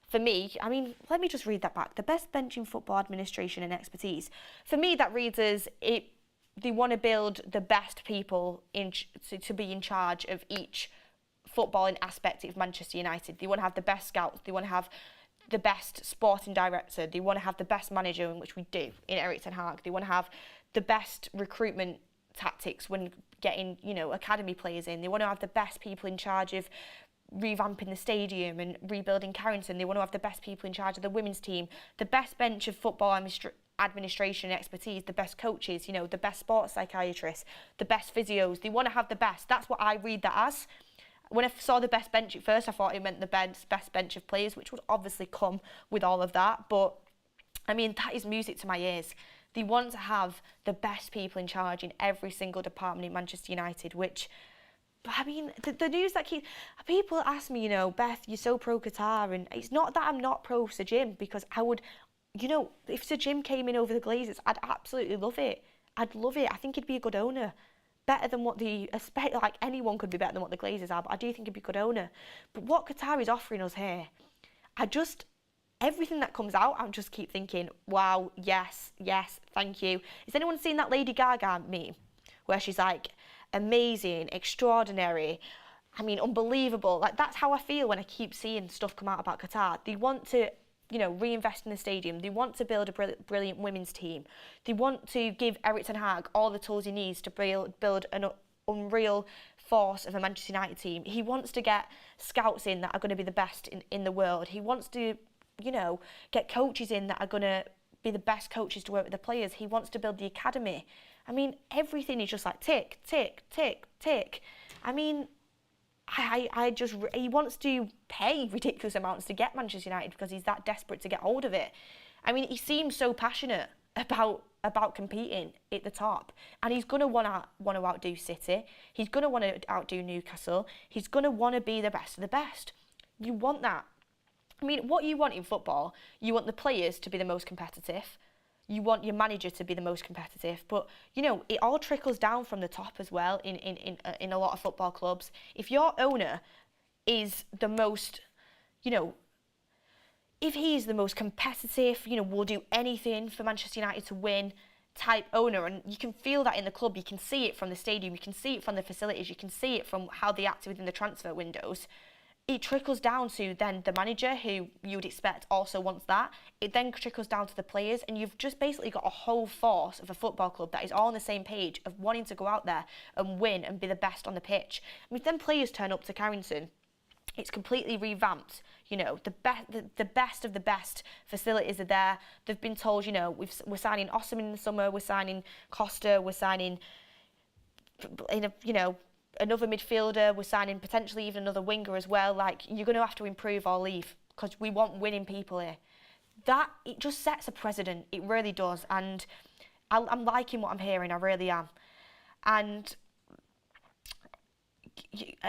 for me, I mean, let me just read that back. The best bench in football administration and expertise. For me, that reads as they want to build the best people to be in charge of each footballing aspect of Manchester United. They want to have the best scouts. They want to have the best sporting director. They want to have the best manager, in which we do in Erik ten Hag. They want to have the best recruitment tactics when getting, you know, academy players in. They want to have the best people in charge of revamping the stadium and rebuilding Carrington. They want to have the best people in charge of the women's team, the best bench of football administration expertise, the best coaches, you know, the best sports psychiatrists, the best physios. They want to have the best. That's what I read that as. When I saw the best bench at first, I thought it meant the best bench of players, which would obviously come with all of that. But, I mean, that is music to my ears. They want to have the best people in charge in every single department in Manchester United, which But I mean, the news that people ask me, Beth, you're so pro Qatar, and it's not that I'm not pro Sir Jim, because I would, if Sir Jim came in over the Glazers, I'd absolutely love it. I'd love it. I think he'd be a good owner. Better than what like anyone could be better than what the Glazers are, but I do think he'd be a good owner. But what Qatar is offering us here, everything that comes out, I just keep thinking, wow, yes, thank you. Has anyone seen that Lady Gaga meme where she's like, amazing, extraordinary, I mean, unbelievable? Like, that's how I feel when I keep seeing stuff come out about Qatar. They want to, reinvest in the stadium. They want to build a brilliant women's team. They want to give Erik ten Hag all the tools he needs to build an unreal force of a Manchester United team. He wants to get scouts in that are going to be the best in the world. He wants to, get coaches in that are going to be the best coaches to work with the players. He wants to build the academy. I mean, everything is just like tick, tick, tick, tick. I mean, he wants to pay ridiculous amounts to get Manchester United because he's that desperate to get hold of it. I mean, he seems so passionate about competing at the top, and he's going to want to outdo City. He's going to want to outdo Newcastle. He's going to want to be the best of the best. You want that. I mean, what you want in football, you want the players to be the most competitive. You want your manager to be the most competitive, but it all trickles down from the top as well in a lot of football clubs. If your owner is the most, if he is the most competitive, will do anything for Manchester United to win type owner, and you can feel that in the club, you can see it from the stadium, you can see it from the facilities, you can see it from how they act within the transfer windows. It trickles down to then the manager, who you would expect also wants that. It then trickles down to the players, and you've just basically got a whole force of a football club that is all on the same page of wanting to go out there and win and be the best on the pitch. I mean, if then players turn up to Carrington, it's completely revamped. The best of the best facilities are there. They've been told, we're signing Osimhen in the summer, we're signing Costa, we're signing, another midfielder, we're signing potentially even another winger as well. Like, you're going to have to improve or leave, because we want winning people here. It just sets a precedent. It really does. And I'm liking what I'm hearing. I really am. And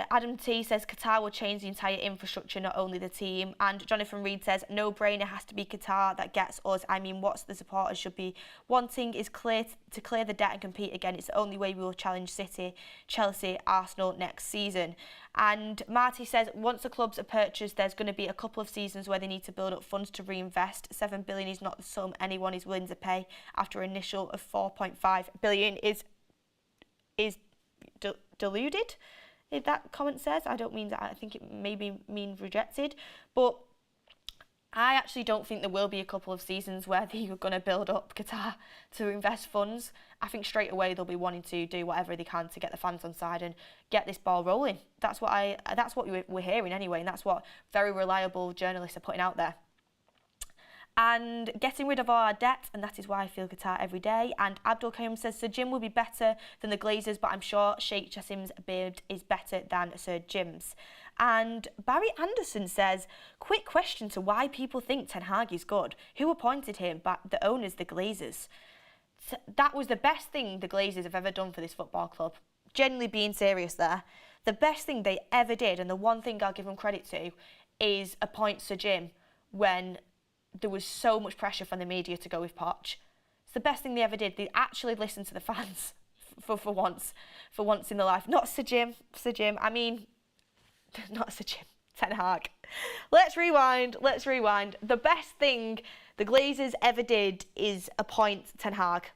Adam T says Qatar will change the entire infrastructure, not only the team. And Jonathan Reed says, no brainer, has to be Qatar that gets us. I mean, what the supporters should be wanting is to clear the debt and compete again. It's the only way we will challenge City, Chelsea, Arsenal next season. And Marty says, once the clubs are purchased, there's going to be a couple of seasons where they need to build up funds to reinvest. 7 billion is not the sum anyone is willing to pay after an initial of 4.5 billion is deluded. If that comment says, I don't mean that, I think it maybe means rejected, but I actually don't think there will be a couple of seasons where they're going to build up Qatar to invest funds. I think straight away they'll be wanting to do whatever they can to get the fans on side and get this ball rolling. That's what we're hearing anyway, and that's what very reliable journalists are putting out there. And getting rid of all our debt, and that is why I feel Qatar every day. And Abdul Karim says, Sir Jim will be better than the Glazers, but I'm sure Sheikh Jassim's beard is better than Sir Jim's. And Barry Anderson says, quick question to why people think Ten Hag is good. Who appointed him? But the owners, the Glazers. So that was the best thing the Glazers have ever done for this football club. Genuinely being serious there. The best thing they ever did, and the one thing I'll give them credit to, is appoint Sir Jim when there was so much pressure from the media to go with Poch. It's the best thing they ever did. They actually listened to the fans for once in their life. Not Sir Jim. I mean, not Sir Jim. Ten Hag. Let's rewind. The best thing the Glazers ever did is appoint Ten Hag.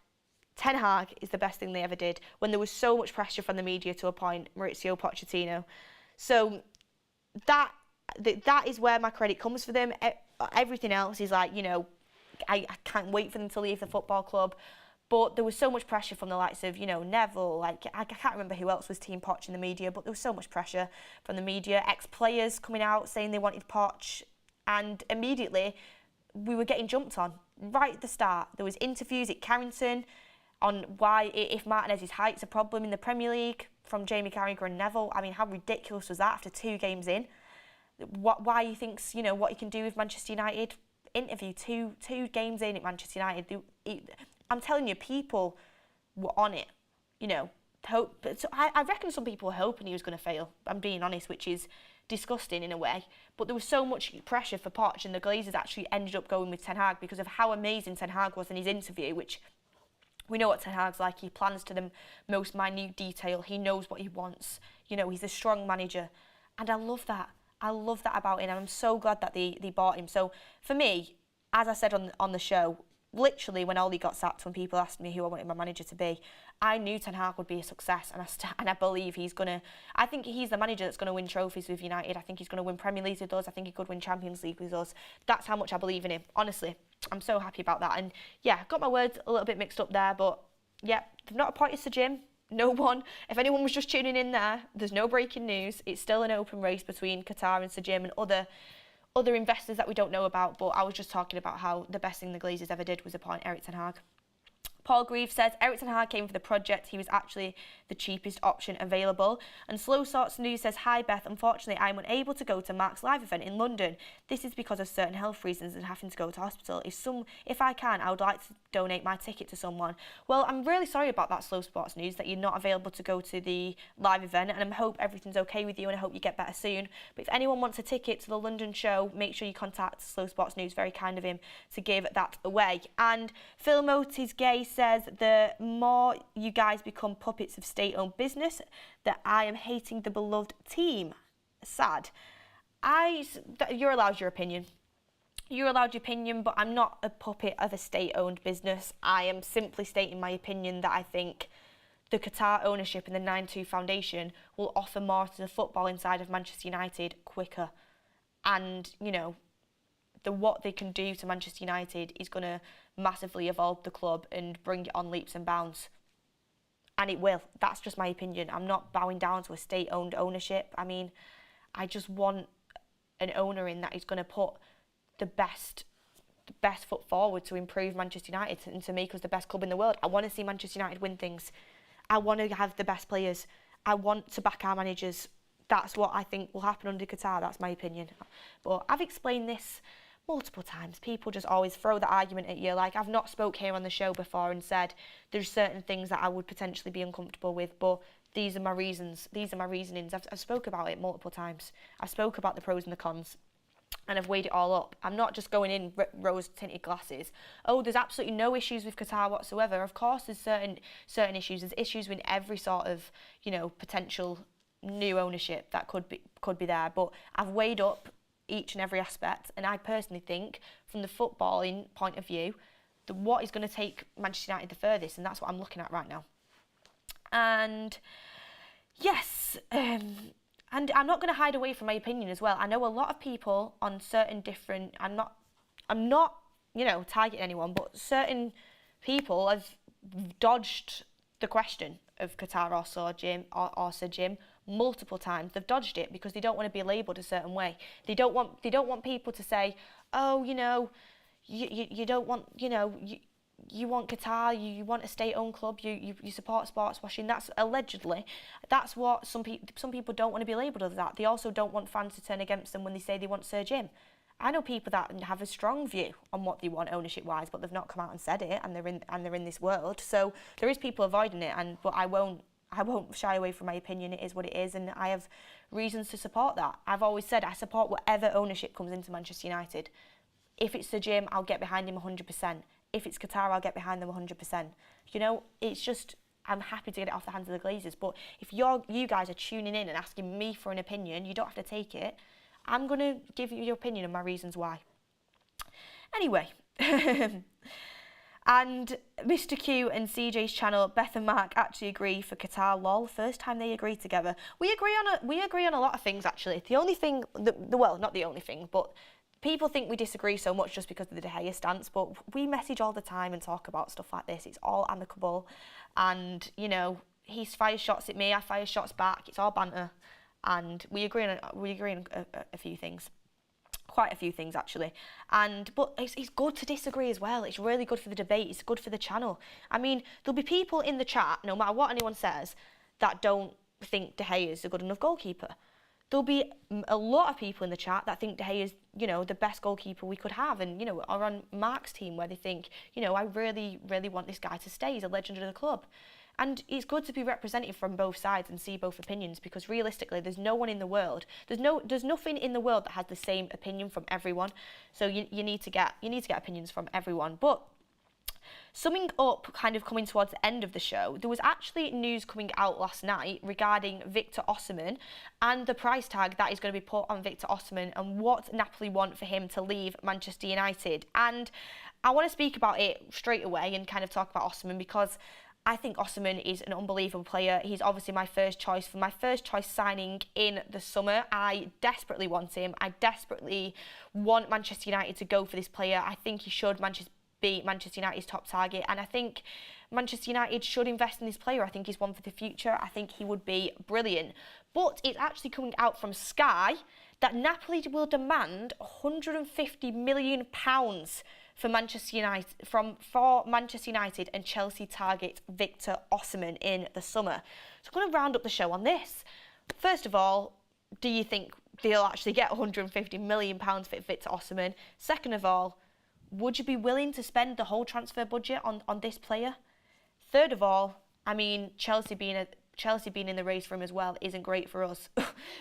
Ten Hag is the best thing they ever did when there was so much pressure from the media to appoint Mauricio Pochettino. So that is where my credit comes for them. Everything else is like, I can't wait for them to leave the football club. But there was so much pressure from the likes of, Neville. Like, I can't remember who else was Team Poch in the media, but there was so much pressure from the media. Ex-players coming out saying they wanted Poch. And immediately, we were getting jumped on. Right at the start, there was interviews at Carrington on why, if Martinez's height's a problem in the Premier League, from Jamie Carragher and Neville. I mean, how ridiculous was that after 2 games in? Why he thinks, what he can do with Manchester United. Interview two games in at Manchester United. I'm telling you, people were on it. hope. So I reckon some people were hoping he was going to fail. I'm being honest, which is disgusting in a way. But there was so much pressure for Poch, and the Glazers actually ended up going with Ten Hag because of how amazing Ten Hag was in his interview, which we know what Ten Hag's like. He plans to the most minute detail. He knows what he wants. You know, he's a strong manager. And I love that. I love that about him. And I'm so glad that they bought him. So for me, as I said on the show, literally when Ollie got sacked, when people asked me who I wanted my manager to be, I knew Ten Hag would be a success, and I believe he's gonna. I think he's the manager that's gonna win trophies with United. I think he's gonna win Premier League with us. I think he could win Champions League with us. That's how much I believe in him. Honestly, I'm so happy about that. And yeah, got my words a little bit mixed up there, but yeah, they've not appointed Sir Jim. No one. If anyone was just tuning in there, there's no breaking news. It's still an open race between Qatar and Sir Jim and other investors that we don't know about, but I was just talking about how the best thing the Glazers ever did was appoint Erik Ten Hag. Paul Grieve says Erik Ten Hag came for the project. He was actually the cheapest option available. And Slow Sorts News says, hi Beth, unfortunately I'm unable to go to Mark's live event in London. This is because of certain health reasons and having to go to hospital. If I can, I would like to donate my ticket to someone. Well, I'm really sorry about that, Slow Sports News, that you're not available to go to the live event, and I hope everything's okay with you and I hope you get better soon. But if anyone wants a ticket to the London show, make sure you contact Slow Sports News. Very kind of him to give that away. And Phil Motis Gay says, the more you guys become puppets of state-owned business, that I am hating the beloved team. Sad. You're allowed your opinion. You're allowed your opinion, but I'm not a puppet of a state-owned business. I am simply stating my opinion that I think the Qatar ownership and the 9-2 Foundation will offer more to the football inside of Manchester United quicker. And, you know, what they can do to Manchester United is going to massively evolve the club and bring it on leaps and bounds. And it will. That's just my opinion. I'm not bowing down to a state-owned ownership. I mean, I just want an owner in that is going to put the best foot forward to improve Manchester United and to make us the best club in the world. I want to see Manchester United win things. I want to have the best players. I want to back our managers. That's what I think will happen under Qatar. That's my opinion. But I've explained this multiple times. People just always throw the argument at you. Like, I've not spoke here on the show before and said there's certain things that I would potentially be uncomfortable with, but these are my reasons. These are my reasonings. I've spoke about it multiple times. I spoke about the pros and the cons, and I've weighed it all up. I'm not just going in rose-tinted glasses. Oh, there's absolutely no issues with Qatar whatsoever. Of course, there's certain issues. There's issues with every sort of, you know, potential new ownership that could be there. But I've weighed up each and every aspect, and I personally think, from the footballing point of view, what is going to take Manchester United the furthest, and that's what I'm looking at right now. And yes, and I'm not going to hide away from my opinion as well. I know a lot of people on certain different. I'm not, you know, targeting anyone, but certain people have dodged the question of Qatar or Sir Jim multiple times. They've dodged it because they don't want to be labelled a certain way. They don't want people to say, oh, you know, you don't want, you know, you want Qatar, you want a state-owned club, you support sports washing. That's allegedly, that's what some people don't want to be labelled as that. They also don't want fans to turn against them when they say they want Sir Jim. I know people that have a strong view on what they want ownership-wise, but they've not come out and said it, and they're in this world. So there is people avoiding it, but I won't shy away from my opinion. It is what it is, and I have reasons to support that. I've always said I support whatever ownership comes into Manchester United. If it's Sir Jim, I'll get behind him 100%. If it's Qatar, I'll get behind them 100%. You know, it's just, I'm happy to get it off the hands of the Glazers. But if you guys are tuning in and asking me for an opinion, you don't have to take it. I'm going to give you your opinion and my reasons why. Anyway, and Mr. Q and CJ's channel, Beth and Mark actually agree for Qatar. Lol, first time they agree together. We agree on a lot of things actually. The only thing, well, not the only thing, but people think we disagree so much just because of the De Gea stance, but we message all the time and talk about stuff like this. It's all amicable, and you know, he fires shots at me, I fire shots back. It's all banter, and we agree on a few things. Quite a few things actually, but it's good to disagree as well. It's really good for the debate. It's good for the channel. I mean, there'll be people in the chat, no matter what anyone says, that don't think De Gea is a good enough goalkeeper. There'll be a lot of people in the chat that think De Gea is, you know, the best goalkeeper we could have, and you know, are on Mark's team where they think, you know, I really, really want this guy to stay. He's a legend of the club. And it's good to be represented from both sides and see both opinions, because realistically, there's no one in the world, there's nothing in the world that has the same opinion from everyone. So you need to get opinions from everyone. But summing up, kind of coming towards the end of the show, there was actually news coming out last night regarding Victor Osimhen and the price tag that is going to be put on Victor Osimhen and what Napoli want for him to leave Manchester United. And I want to speak about it straight away and kind of talk about Osimhen, because I think Osimhen is an unbelievable player. He's obviously my first choice signing in the summer. I desperately want him. I desperately want Manchester United to go for this player. I think he should be Manchester United's top target, and I think Manchester United should invest in this player. I think he's one for the future. I think he would be brilliant. But it's actually coming out from Sky that Napoli will demand £150 million for Manchester United and Chelsea target Victor Osimhen in the summer. So I'm going to round up the show on this. First of all, do you think they'll actually get £150 million for Victor Osimhen? Second of all, would you be willing to spend the whole transfer budget on this player? Third of all, I mean, Chelsea being in the race for him as well isn't great for us.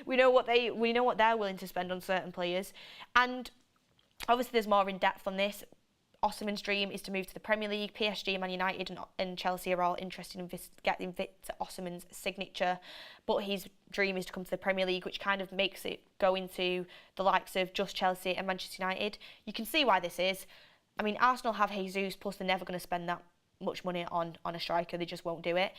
we know what they're willing to spend on certain players, and obviously there's more in depth on this. Osimhen's dream is to move to the Premier League. PSG, Man United and Chelsea are all interested in getting Victor Osimhen's signature, but his dream is to come to the Premier League, which kind of makes it go into the likes of just Chelsea and Manchester United. You can see why this is. I mean, Arsenal have Jesus, plus they're never going to spend that much money on a striker. They just won't do it.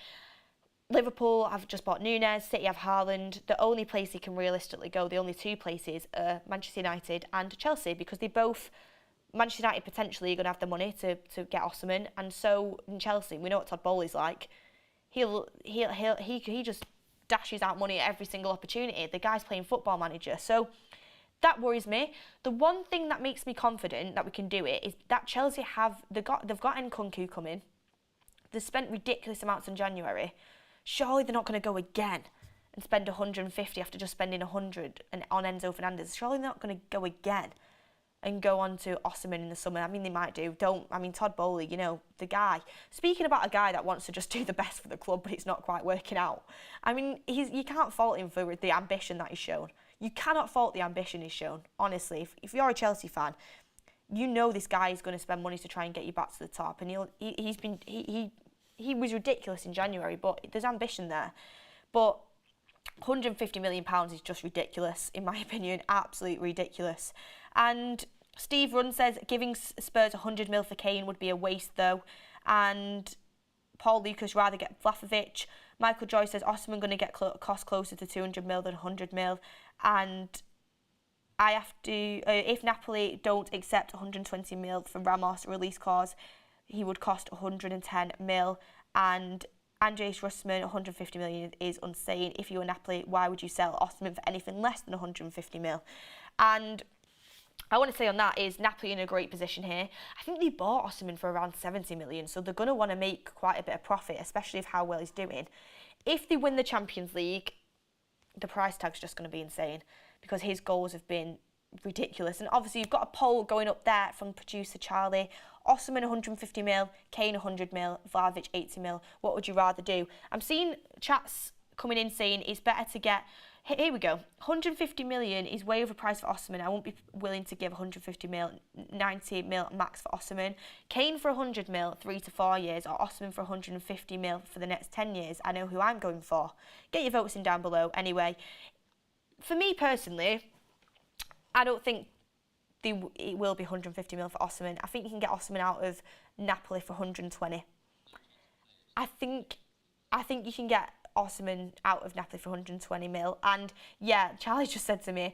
Liverpool have just bought Nunes, City have Haaland. The only place he can realistically go, the only two places, are Manchester United and Chelsea, because they both... Manchester United potentially are going to have the money to get Osimhen, and so in Chelsea, we know what Todd Bowley's like. He just dashes out money at every single opportunity. The guy's playing Football Manager, so that worries me. The one thing that makes me confident that we can do it is that Chelsea they've got Nkunku coming. They've spent ridiculous amounts in January. Surely they're not going to go again and spend 150 after just spending 100 on Enzo Fernandez. Surely they're not going to go again and go on to Osimhen in the summer. I mean, they might do. Todd Bowley, you know, the guy. Speaking about a guy that wants to just do the best for the club, but it's not quite working out. I mean, you can't fault him for the ambition that he's shown. You cannot fault the ambition he's shown, honestly. If you're a Chelsea fan, you know this guy is going to spend money to try and get you back to the top. And he was ridiculous in January, but there's ambition there. But £150 million is just ridiculous, in my opinion. Absolutely ridiculous. And Steve Runn says giving Spurs 100 mil for Kane would be a waste, though. And Paul Lucas rather get Vlahovic. Michael Joyce says Osimhen going to get cost closer to 200 mil than 100 mil. And I have to, if Napoli don't accept 120 mil for Ramos release clause, he would cost 110 mil. And Andres Russman, 150 million is insane. If you were Napoli, why would you sell Osimhen for anything less than 150 mil? And I want to say on that is Napoli in a great position here. I think they bought Osimhen for around 70 million, so they're going to want to make quite a bit of profit, especially of how well he's doing. If they win the Champions League, the price tag's just going to be insane, because his goals have been ridiculous. And obviously you've got a poll going up there from producer Charlie. Osimhen 150 mil, Kane 100 mil, Vlahovic 80 mil. What would you rather do? I'm seeing chats coming in saying it's better to get... Here we go. 150 million is way overpriced for Osimhen. I won't be willing to give 150 mil, 90 mil max for Osimhen. Kane for 100 mil, 3 to 4 years, or Osimhen for 150 mil for the next 10 years. I know who I'm going for. Get your votes in down below. Anyway, for me personally, I don't think it will be 150 mil for Osimhen. I think you can get Osimhen out of Napoli for 120. I think you can get Osimhen out of Napoli for 120 mil. And yeah, Charlie just said to me,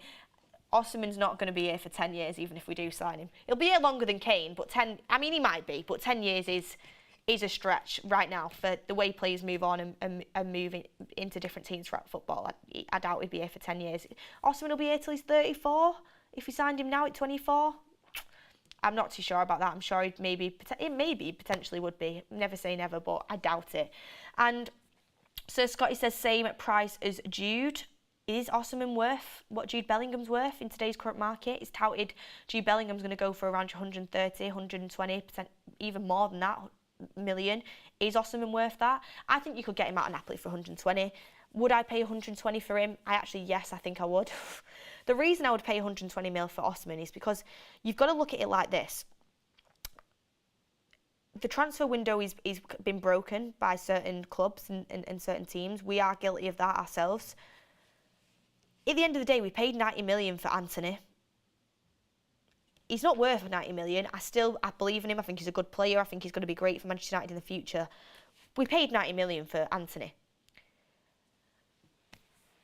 Osimhen's not going to be here for 10 years, even if we do sign him. He'll be here longer than Kane, but he might be, but 10 years is a stretch right now for the way players move on and move into different teams throughout football. I doubt he'd be here for 10 years. Osimhen will be here till he's 34. If we signed him now at 24, I'm not too sure about that. I'm sure it maybe potentially would be. Never say never, but I doubt it. And so Scotty says same price as Jude. Is Osimhen worth what Jude Bellingham's worth in today's current market? It's touted Jude Bellingham's going to go for around 130, 120%, even more than that, million. Is Osimhen worth that? I think you could get him out of Napoli for 120. Would I pay 120 for him? Yes, I think I would. The reason I would pay 120 mil for Osimhen is because you've got to look at it like this. The transfer window is been broken by certain clubs and certain teams. We are guilty of that ourselves. At the end of the day, we paid 90 million for Al-Thani. He's not worth 90 million. I believe in him. I think he's a good player. I think he's going to be great for Manchester United in the future. We paid 90 million for Al-Thani.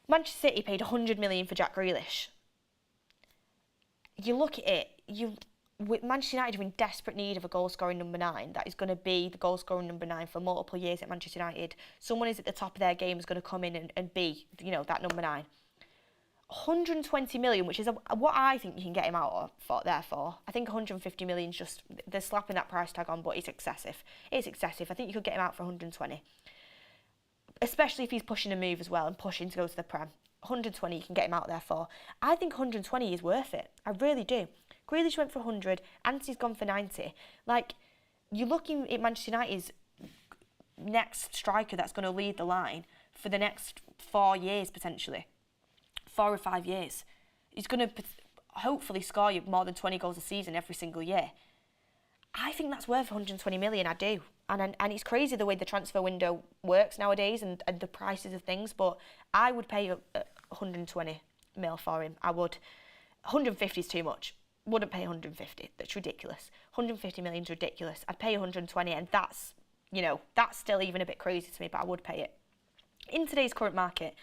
Manchester City paid 100 million for Jack Grealish. You look at it, with Manchester United are in desperate need of a goal-scoring number 9 that is going to be the goal-scoring number 9 for multiple years at Manchester United. Someone is at the top of their game is going to come in and be, that number 9. 120 million, which is what I think you can get him out for. Therefore, I think 150 million is just, they're slapping that price tag on, but it's excessive. It's excessive. I think you could get him out for 120. Especially if he's pushing a move as well and pushing to go to the Prem. 120 you can get him out there for. I think 120 is worth it. I really do. Grealish went for 100. Anthony's gone for 90. Like, you're looking at Manchester United's next striker that's going to lead the line for the next 4 years, potentially. 4 or 5 years. He's going to hopefully score you more than 20 goals a season every single year. I think that's worth 120 million, I do. And it's crazy the way the transfer window works nowadays and the prices of things, but I would pay 120 mil for him. I would. 150 is too much. Wouldn't pay 150. That's ridiculous. 150 million is ridiculous. I'd pay 120, and that's still even a bit crazy to me, but I would pay it. In today's current market,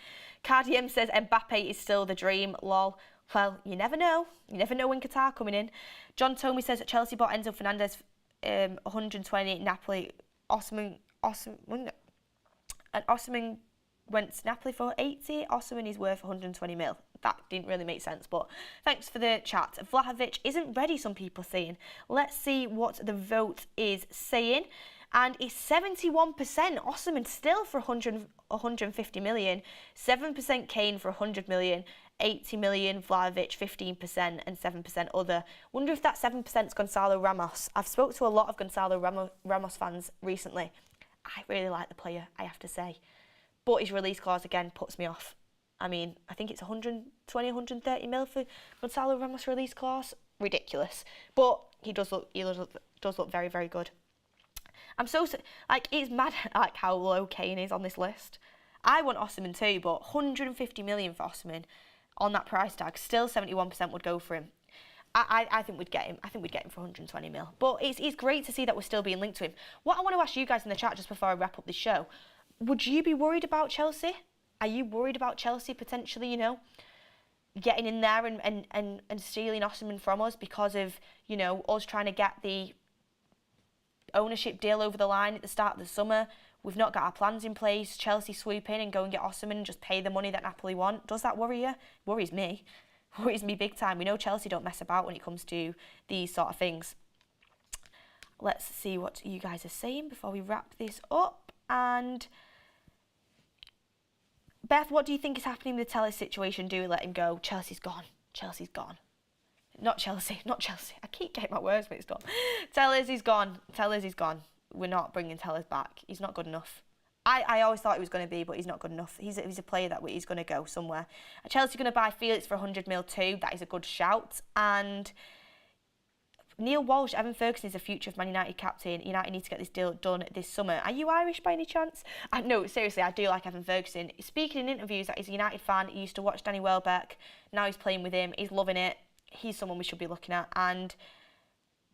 Cardiem says Mbappe is still the dream, lol. Well, you never know. You never know when Qatar coming in. John Tomey says that Chelsea bought Enzo Fernandez 120, Napoli, Osimhen went to Napoli for 80. Osimhen is worth 120 mil. That didn't really make sense, but thanks for the chat. Vlahovic isn't ready, some people saying. Let's see what the vote is saying. And it's 71%. Osimhen still for 150 million. 7% Kane for 100 million. 80 million Vlahovic, 15% and 7% other. Wonder if that 7% is Gonzalo Ramos. I've spoke to a lot of Gonzalo Ramos fans recently. I really like the player, I have to say. But his release clause again puts me off. I mean, I think it's 120, 130 mil for Gonzalo Ramos release clause. Ridiculous. But he does look very, very good. I'm it's mad how low Kane is on this list. I want Osimhen too, but 150 million for Osimhen on that price tag, still 71% would go for him. I think we'd get him. I think we'd get him for 120 mil. But it's great to see that we're still being linked to him. What I want to ask you guys in the chat just before I wrap up this show, would you be worried about Chelsea? Are you worried about Chelsea potentially, getting in there and stealing Osimhen from us because of, us trying to get the ownership deal over the line at the start of the summer? We've not got our plans in place. Chelsea swoop in and go and get Osimhen and just pay the money that Napoli want. Does that worry you? Worries me. Worries me big time. We know Chelsea don't mess about when it comes to these sort of things. Let's see what you guys are saying before we wrap this up. And Beth, what do you think is happening with the Telles situation? Do we let him go? Chelsea's gone. Chelsea's gone. Not Chelsea. I keep getting my words mixed up. Telles is gone. Telles is gone. We're not bringing Telles back. He's not good enough. I always thought he was going to be, but he's not good enough. He's a player that he's going to go somewhere. Are Chelsea going to buy Felix for 100 mil too? That is a good shout. And Neil Walsh, Evan Ferguson is the future of Man United captain. United need to get this deal done this summer. Are you Irish by any chance? No, seriously, I do like Evan Ferguson. Speaking in interviews that he's a United fan, he used to watch Danny Welbeck. Now he's playing with him. He's loving it. He's someone we should be looking at. And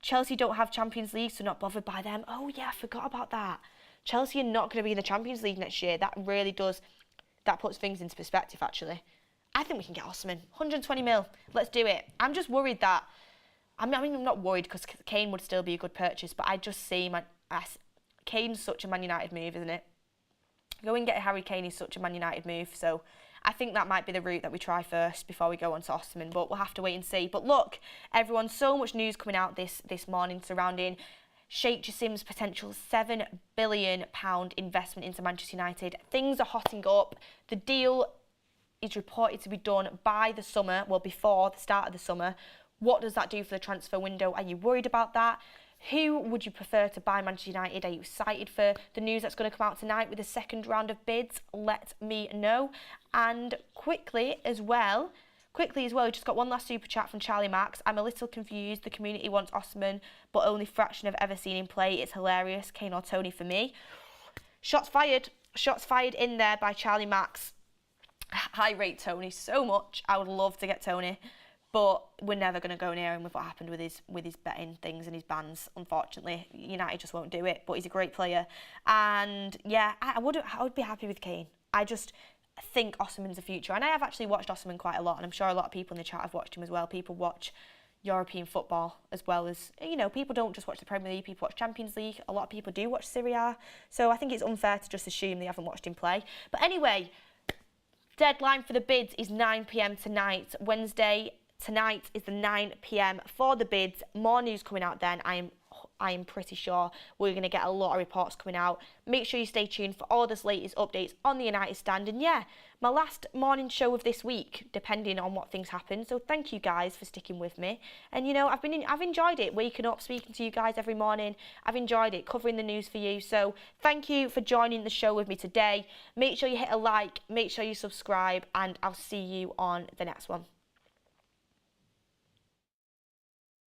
Chelsea don't have Champions League, so not bothered by them. Oh yeah, I forgot about that. Chelsea are not going to be in the Champions League next year. That really does, that puts things into perspective actually. I think we can get Osimhen. 120 mil. Let's do it. I'm just worried that, I'm not worried because Kane would still be a good purchase, but I just see Kane's such a Man United move, isn't it? Going and get Harry Kane is such a Man United move, so I think that might be the route that we try first before we go on to Osimhen, but we'll have to wait and see. But look, everyone, so much news coming out this morning surrounding Sheikh Jassim's potential £7 billion investment into Manchester United. Things are hotting up. The deal is reported to be done by the summer, well, before the start of the summer. What does that do for the transfer window? Are you worried about that? Who would you prefer to buy Manchester United? Are you excited for the news that's going to come out tonight with the second round of bids? Let me know. And quickly as well, we just got one last super chat from Charlie Max. I'm a little confused. The community wants Osimhen, but only fraction I've ever seen him play. It's hilarious. Kane or Tony for me. Shots fired. Shots fired in there by Charlie Max. I rate Tony so much. I would love to get Tony, but we're never going to go near him with what happened with his betting things and his bans. Unfortunately, United just won't do it. But he's a great player, and yeah, I would be happy with Kane. I just think Osimhen's the future, and I have actually watched Osimhen quite a lot, and I'm sure a lot of people in the chat have watched him as well. People watch European football as well as, people don't just watch the Premier League, people watch Champions League. A lot of people do watch Serie A, so I think it's unfair to just assume they haven't watched him play. But anyway, deadline for the bids is 9 p.m. tonight. Wednesday tonight is the 9 p.m. for the bids. More news coming out then. I am pretty sure we're going to get a lot of reports coming out. Make sure you stay tuned for all this latest updates on the United stand. And yeah, my last morning show of this week, depending on what things happen. So thank you guys for sticking with me. And I've enjoyed it, waking up, speaking to you guys every morning. I've enjoyed it, covering the news for you. So thank you for joining the show with me today. Make sure you hit a like, make sure you subscribe, and I'll see you on the next one.